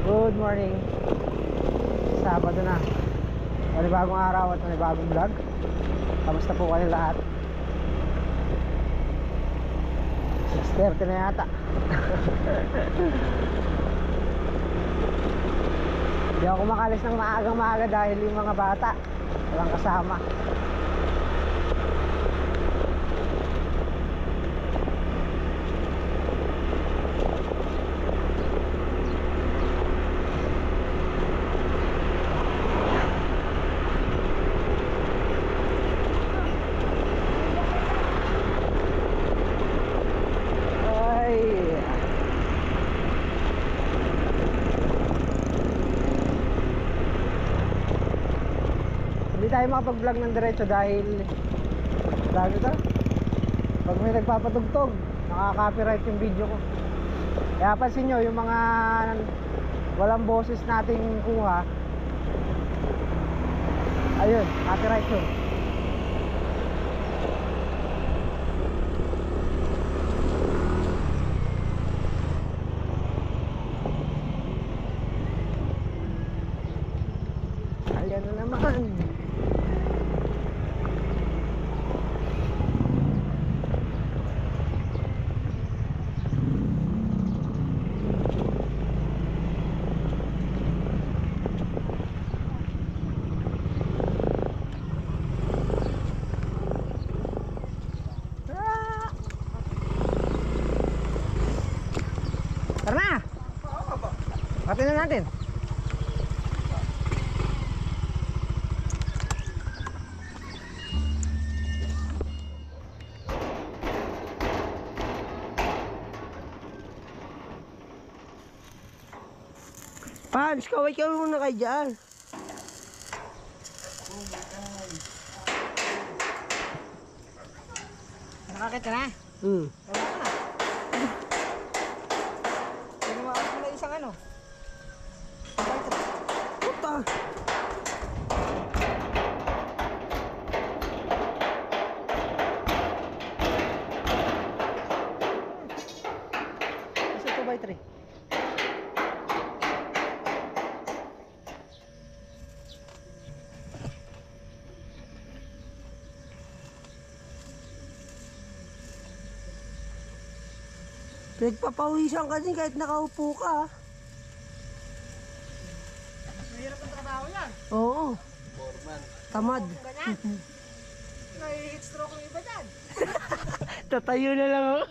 Good morning. Sabado na. Panibagong araw at panibagong vlog. Kamusta po kayo lahat? 6:30 na yata. Hindi ako makalis ng maagang maaga dahil yung mga bata walang kasama. Hindi tayo makapag-vlog ng diretso dahil pag may nagpapatugtog, nakaka-copyright yung video ko. Kaya pansin nyo yung mga walang boses nating kuha, ayun, copyright yun. Ayan na naman. Tara na! Pati na natin. Pans, kaway ka muna kayo dyan. Nakakit ka na? Tama ka na. Ginawa ko na isang ano. Puta! Kasi 2x3. Pinagpapawisan ka din kahit nakaupo ka. Mahirap ang trabaho yan. Oo. Tamad. Ganyan. May stroke ng iba dyan. Tatayo na lang ako.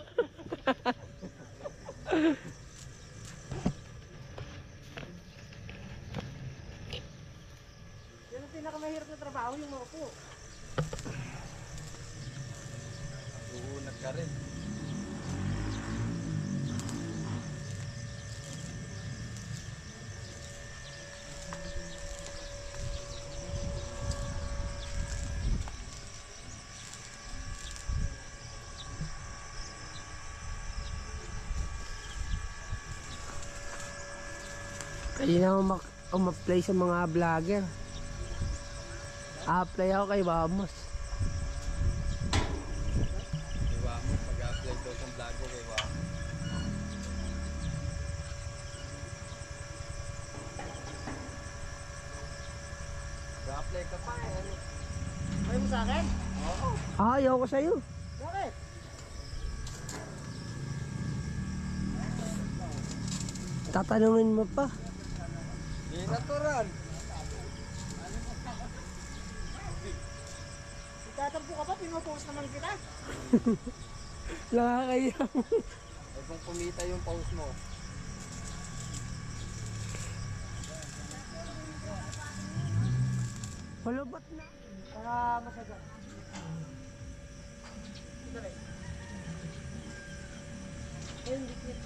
Yan ang pinakamahirap na trabaho, yung maupo. Uunat ka rin. Pwede na ako ma-apply sa mga vlogger. A-apply ako kay Vamos. Kay Wamos, mag-a-apply daw sa vlog ko kay Wamos. Mag-a-apply ka pa eh. Ano? Ayaw mo sa akin? Oo. Ayaw ko sa'yo. Bakit? Tatanungin mo pa. Di natural. Itatampo ka pa, pinupost naman kita. Nakakaya. Ay kung kumita yung pause mo. Palabat na. Para masaga. Dali. Ayun, dikit.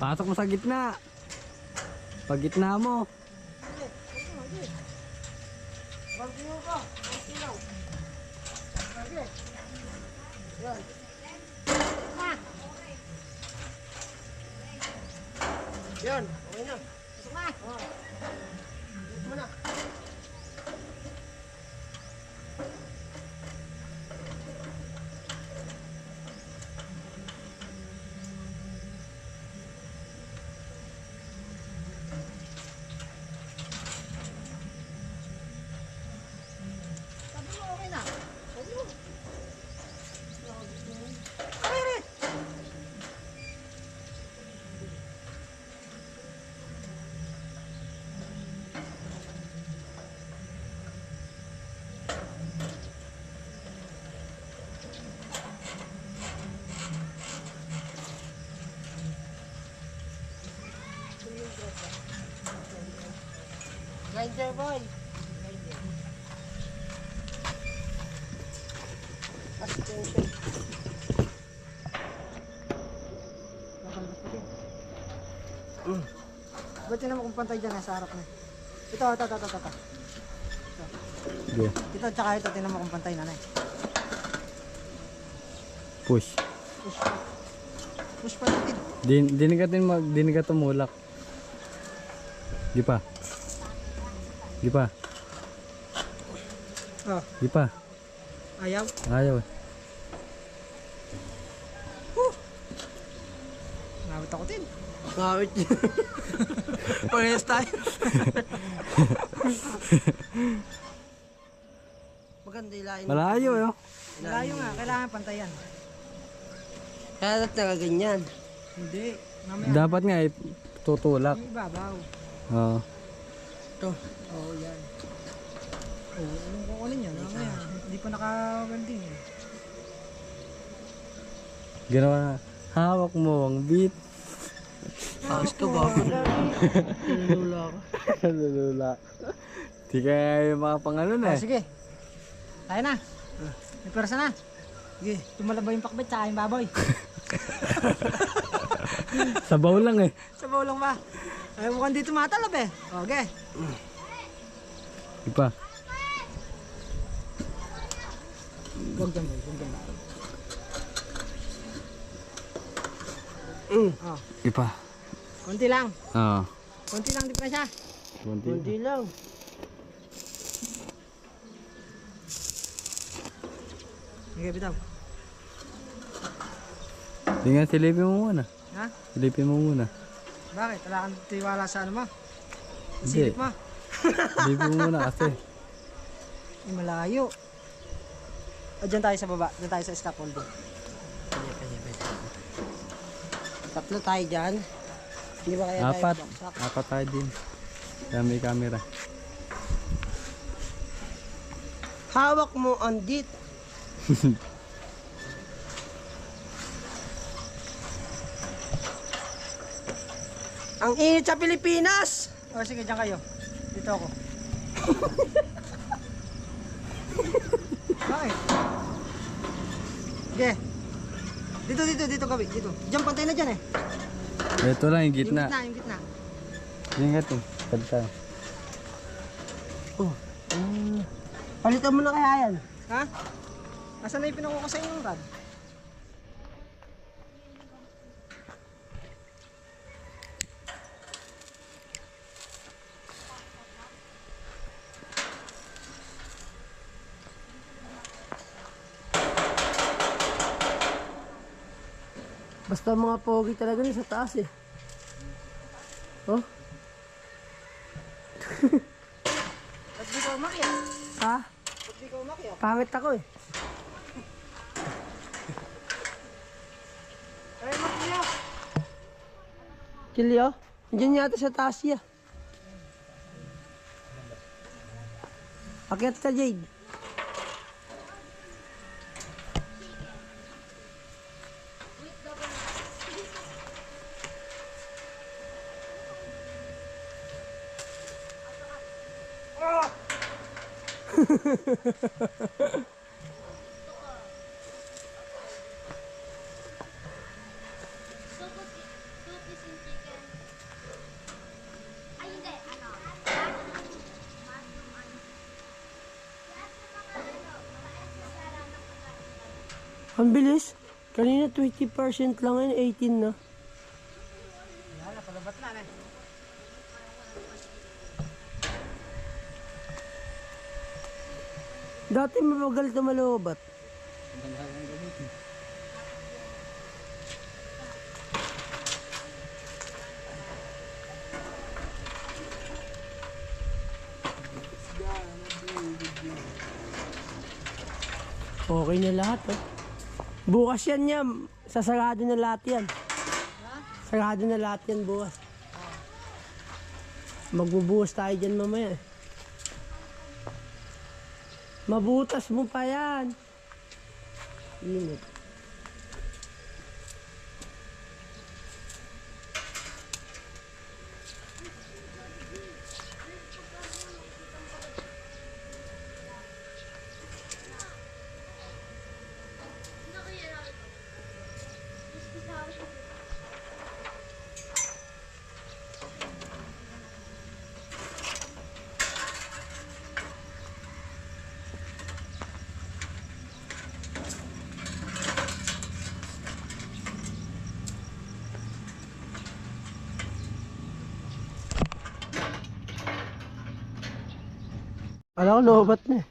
Pasok mo sa gitna. Pag gitna mo. Bangkiyo ka. Bangkiyo. Sige. Yan. Yan. Okay na. Pasok na. Dito mo na. Sabi mo okay na. Sabi mo. Okay rin. Grinder boy. Assistation. Ba't yun naman kung pantay dyan sa harap na? Ito. Go. Ito, tsaka ito, tinan mo kung pantay nanay. Push. Push pa. Push pa natin. Di ka tumulak. Di pa. Oh, Di pa. ayaw. Ayaw. Ngawit ako din. Ngawit niya. Parehas tayo. Maganda ilahin. Malayo eh. Malayo nga, kailangan pantayan. Kaya dapat nakaganyan. Hindi. Mamaya. Dapat nga tutulak. Yung ibabaw. Oo. Ito. Oo, yan. Oo, anong kukunin yan? Mamaya. Hindi pa naka-welding eh. Ginawa na. Hawak mo ang beat. Ayos to gago. Nalula ako. Nalula. Di kaya makapangano na Oh, eh. sige. Tayo na. May persa na. Sige. Tumalaba yung pakbet tsaka yung baboy. Sabaw lang eh. Sabaw lang ba? Ay, mukhang dito matalab eh. Okay. Di pa. Huwag dyan boy. Huwag dyan. Oh, Di pa. konti lang. Oo. Konti lang di pa siya. Hindi lang. Sige, bitaw. Di nga silipin mo muna. Ha? Silipin mo muna. Bakit? Wala kang tiwala sa ano mo? Sa Hindi. silip mo? Silipin mo muna kasi. Ay, malayo. O, dyan tayo sa baba. Dyan tayo sa scaffolding. Tatlo tayo dyan. Hindi ba kaya Apat. tayo baksak? Apat tayo din. Kaya may camera. Hawak mo ang dit. Ang init sa Pilipinas. O, sige, dyan kayo. Dito ako. Bakit? Sige. Dito gabi. Dito. Diyan, pantay na dyan eh. Ito lang yung gitna. Yung gitna. Ingat eh. Pagta. Oh. Palitan mo na kaya yan. Ha? Asan na yung pinukuha ko sa inyong rad? Basta mga pogi talaga rin sa taas eh. Oh? Ba't di ka umakyat? Ha? Ba't di ka umakyat? Pangit ako eh. Ay, umakyat! Chili oh. Diyan yata sa taas niya. Akyat ka, Jade. Ang bilis. Kanina 20% lang yun, 18 na. Wala, palabat na eh. Dati mabagal na malobat. Okay na lahat oh. Bukas yan yan. Sasarado na lahat yan. Sarado na lahat yan bukas. Magbubuhos tayo dyan mamaya. Mabutas mo pa yan. Init. Alam ko, lobat na eh.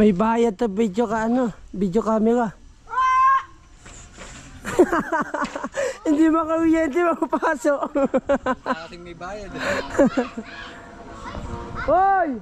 May bayad na video ka video camera. Hindi makawiyente makapasok. Ating may bayad. Hoy!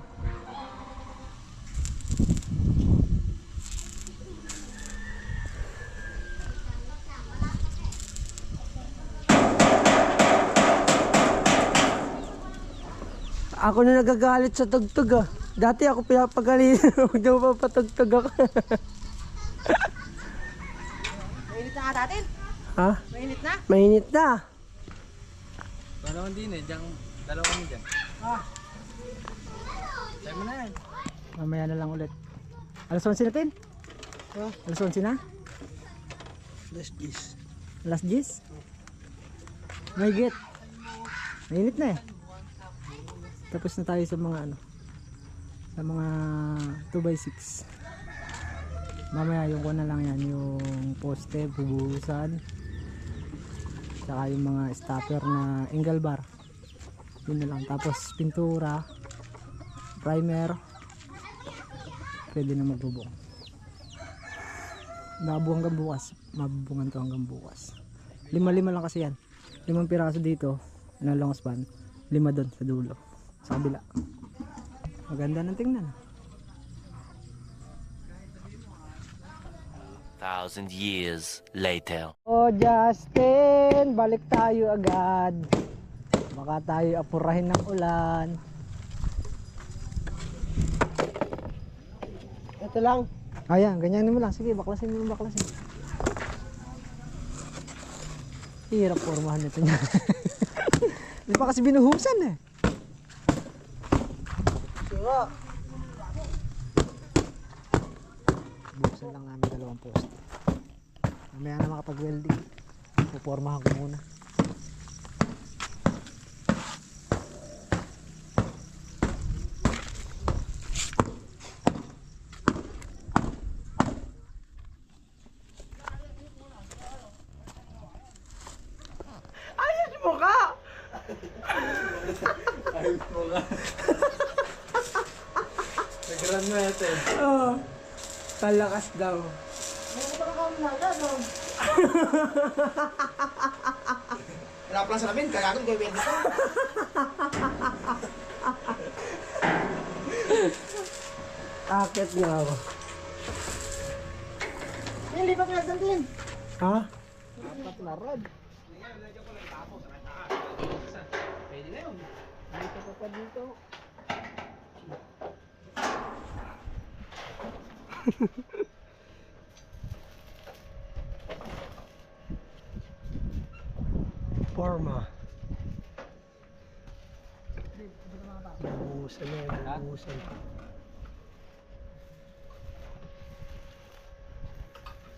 Ako na nagagalit sa tugtog ah. Dati ako pinapagalitan, huwag daw papatugtog ako. Mainit na nga natin. Ha? Mainit na. Mainit na. Parang din eh. Dalawa kami dyan. Tayo mo na yan. Mamaya na lang ulit. Alas 11 natin? Alas 11 na? Last this. Alas 10? May get. Mainit na eh. Tapos na tayo sa mga sa mga 2x6. Mamaya yung ko na lang yan, yung poste, bubuhusan, saka yung mga stopper na angle bar, yun na lang. Tapos pintura, primer, pwede na magbubong. Nabubuong hanggang bukas, mabubungan to hanggang bukas. 5 lang kasi yan, 5 piraso dito na long span, 5 doon sa dulo, sa kabila. Maganda ng tingnan. 1,000 years later. Oh Justin, balik tayo agad. Baka tayo apurahin ng ulan. Ito lang. Ayan, ganyan mo lang. Sige, baklasin mo, baklasin. Hirap formahan nito niya. Hindi pa kasi binuhusan eh. Sira. Buhusan lang namin 2 poste. Mamaya na makapag-welding. Pupormahan ko muna. Ayos mo ka! Ayos mo nga. Nag-run natin. Oo. Palakas daw. Wala pa lang sa lamin, kagagon kayo welding ko. Akit nga ako. Lipat nga din. Ha? Apat na rod. Pwede na yun. Dito pa dito. forma. Buhusan na yan, buhusan.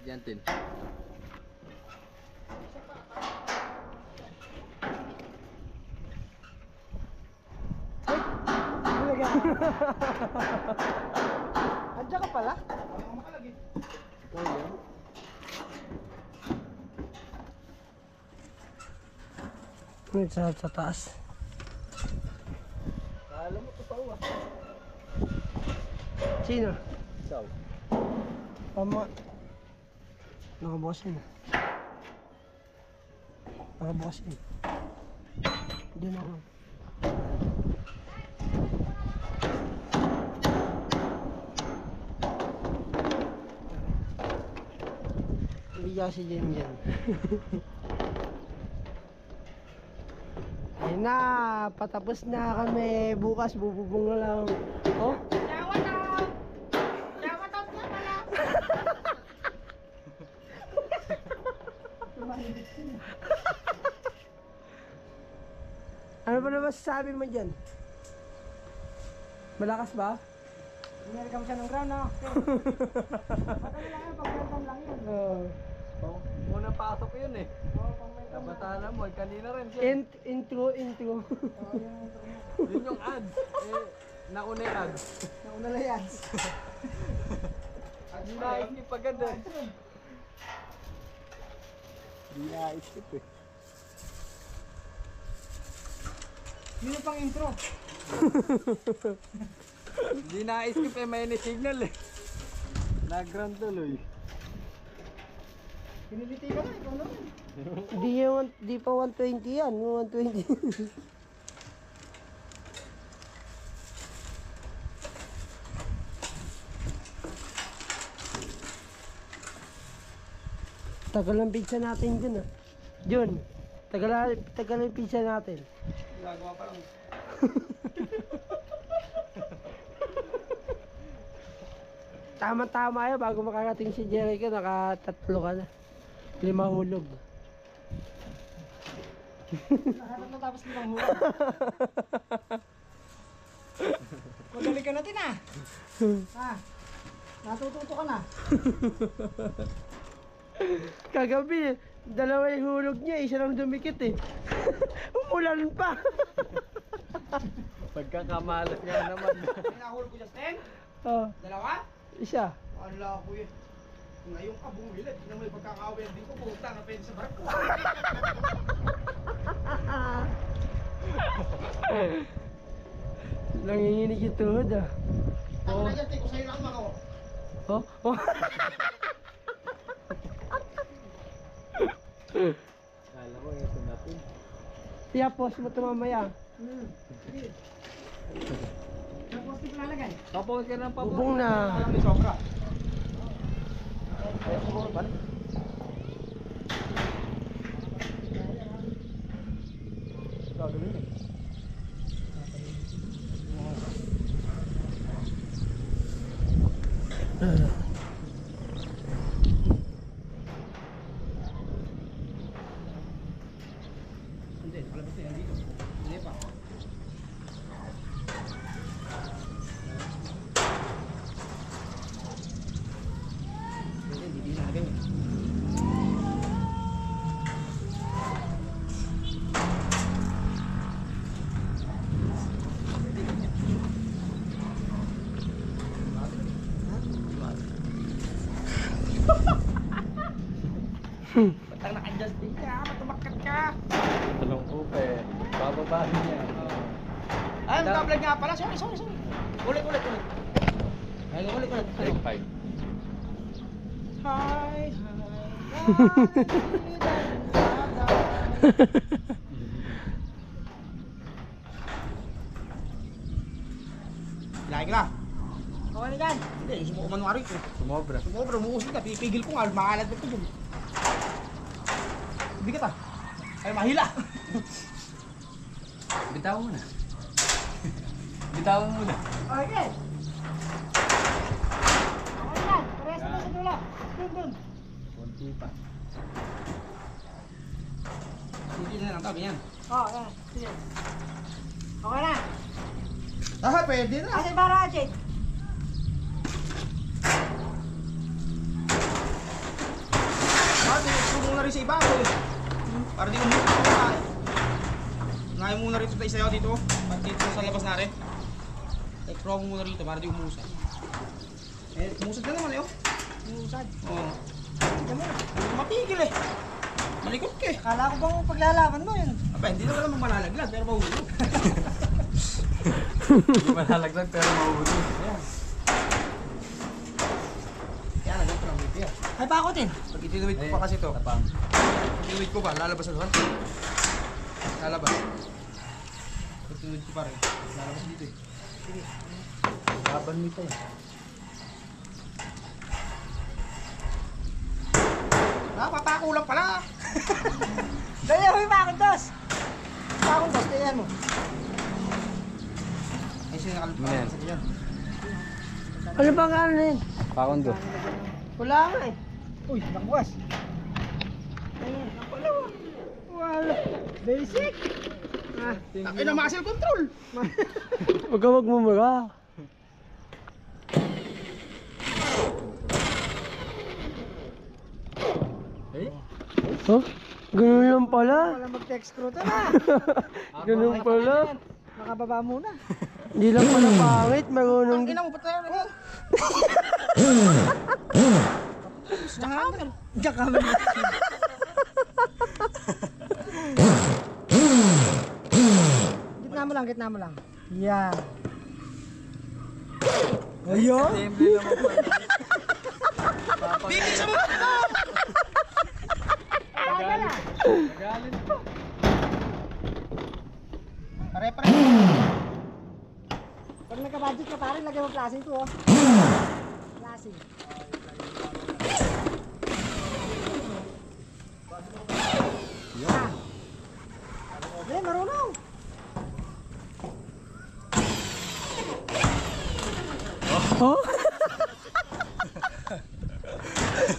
Diyan tin. Andiyan ka pala? Sa taas. Alam mo totoo ah. Sino? Ikaw. Tama. Nakabukas yun. Nakabukas yun. Diyan ako. Hindi kasi dyan. Ayun na, patapos na kami. Bukas bububong na lang. Oh? Ano ba naman sasabi mo dyan? Malakas ba? Nilagam siya ng ground, no? Madali lang yun, pag-welcome lang yun. Unang pasok yun eh. Kabataan mo, kanina rin siya. Intro. Yun yung ads. Nauna yung ads. Nauna lang yan. Hindi na-skip agad eh. Hindi na-skip eh. Yun yung pang intro. Hindi na-skip eh, may signal eh. Nag-ground tuloy. Piniliti ka na, ikaw naman. Di pa 120 yan. 120. Tagal ang pizza natin dun ah. Jun, tagal ang pizza natin. Gagawa pa lang. Tama-tama yun, bago makarating si Jericho, nakatatlo ka na. 5 hulog. Nahanap na tapos nilang hula. Magaling ka natin ah. Ha? Natututo ka na. Kagabi, 2 yung hulog niya, isa lang dumikit eh. Umulan pa. Pagkakamalas nga naman. Pinahulog ko Justin? Oh, Dalawa? isa. Ala ko yun. Ngayon ka bumili, hindi na may pagkakawending ko, puta na pwede sa barko. Nanginginig yung tuhod ah. Ano na dyan, take ko sa'yo lang mga ko. Oh, oh. Kala ko ito natin. Iapos mo ito mamaya. Sige. Tapos di ko lalagay. Papawag ka ng papawag. Bubong na. Alam ni sobra. Gagawin eh. Hindi, nakalabas na yan dito. Hindi pa. Hindi na ganyan. Batang naka-adjust din ka, matumakat ka. Talong upe. Bababahin niya. Ay, magka-vlog nga pala. Sorry. Ulit. Ay, ulit. Take 5. Hi. Lagi ka na. Okay na yan. Hindi, sumuko manuari ko. Sumobra. Sumobra, umuusli ka. Pipigil ko nga. Makalat ko dun. Bigat ah. Ay, mahila. Bitawan mo na. Bitawan mo muna. Okay. Okay na. Parehas na sa dula. Dun. Kunti pa. Hindi na lang, ganyan. Oo, yan. Sige. Okay na. Ah, pwede na. Asin para, Asin. Tinextro muna rin sa ibabaw eh. Para di umusap ko tayo. Ngayon muna rito tayo sa'yo dito. Pag dito sa labas na rin. Textro mo muna rito para di umusap. Eh, umusap na naman eh. Umusad. Oo. Hindi mo mapigil eh. Malikot ka eh. Akala ko bang paglalaban mo yun? Aba, hindi na naman malalaglag pero mahulog. Hindi malalaglag pero mahuhuli. Kaya na, ganito lang. Kaya. Ay, pakutin. Pag itinuwid ko pa kasi to. Tapang. Pag itinuwid ko pa, lalabas na doon. Lalabas. Pag itinuwid ko pa rin. Lalabas dito eh. Laban nito eh. Ah, papako lang pala. Daya, huy, pakuntos. Pakuntos, dayan mo. Ay, sinakalpa sa ganyan. Ano bang ano yun? Pakondo. Wala nga eh. Uy, nakbukas. Ayun, wala. Basic. Ah, Ay, na muscle control. Huwag ka magmumura. Huh? Ganun lang pala. wala mag-text crew to na. Ganun pala. Makababa muna. Hindi lang pala pangit. Marunong. Ina mo, ba't tayo na? Jackhammer. Gitna mo lang. Yan. Ayun. Simple naman po. Bilis mo! Magalit po. Pare-pare. Pag nagka-budget ka pare, lagyan mo plasing to, oh. Plasing. Yan. Dali, marunong. Oh?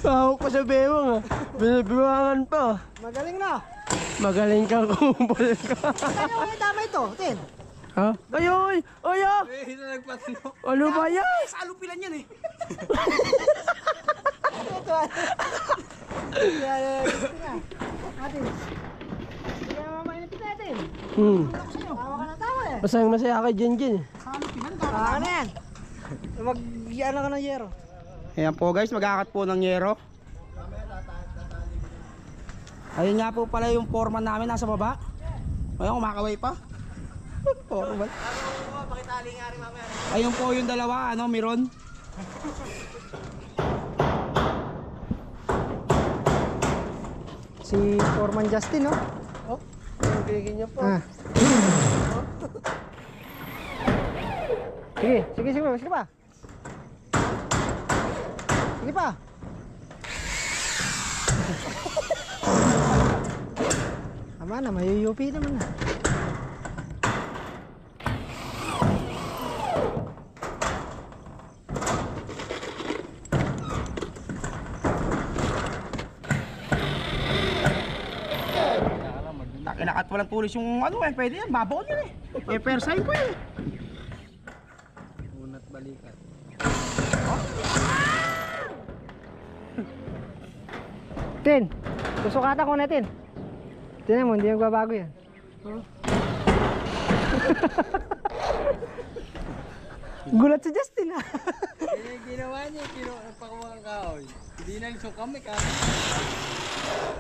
Tawag pa sa bewang ah. Binabiwangan pa. Magaling na. Magaling kang kumpul ka. Kaya mo tama ito, Tin. Ha? Ayoy! Oya! Eh, na nagpatanong. Ano ba yan? Sa alupilan yan eh. Ito, yan. Atin. Kaya mamainit natin. Tawa ka na tawa eh. Masayang masaya kay Jen Jen. Tawa ka na yan. Mag-iyan ka ng yero. Ayan po guys, mag-akat po ng yero. Ayun nga po pala yung foreman namin nasa baba. Ayun, kumakaway pa. Foreman. Ayun po yung dalawa, ano, Miron. Si Foreman Justin, no? Ang giging niya pa. Ah. Sige pa. Sige pa. Tama na, mayuyupi naman na. Kinakat walang tulis yung ano eh, pwede yan, babaon yun eh. Eh, fair sign ko yun. Unat balikat. Tin, susukatan ko natin. Tinan mo, hindi magbabago yan. Gulat si Justin ah. Ginawa niya, nagpakuha ang kahoy. Hindi na yung kami ka.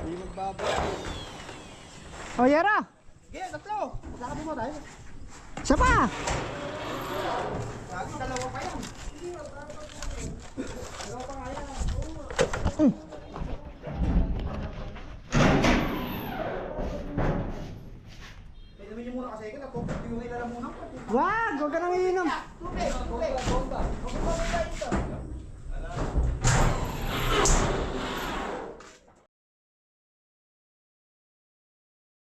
Hindi magbabago. O, Yara! Sige, tatlo. Lakapin mo tayo. Siya pa! Lagi dalawa pa yan. Pwede mo muna kasi ikaw, nagpapag yung ilala muna. Wag! Huwag ka nang iinom. Tubig.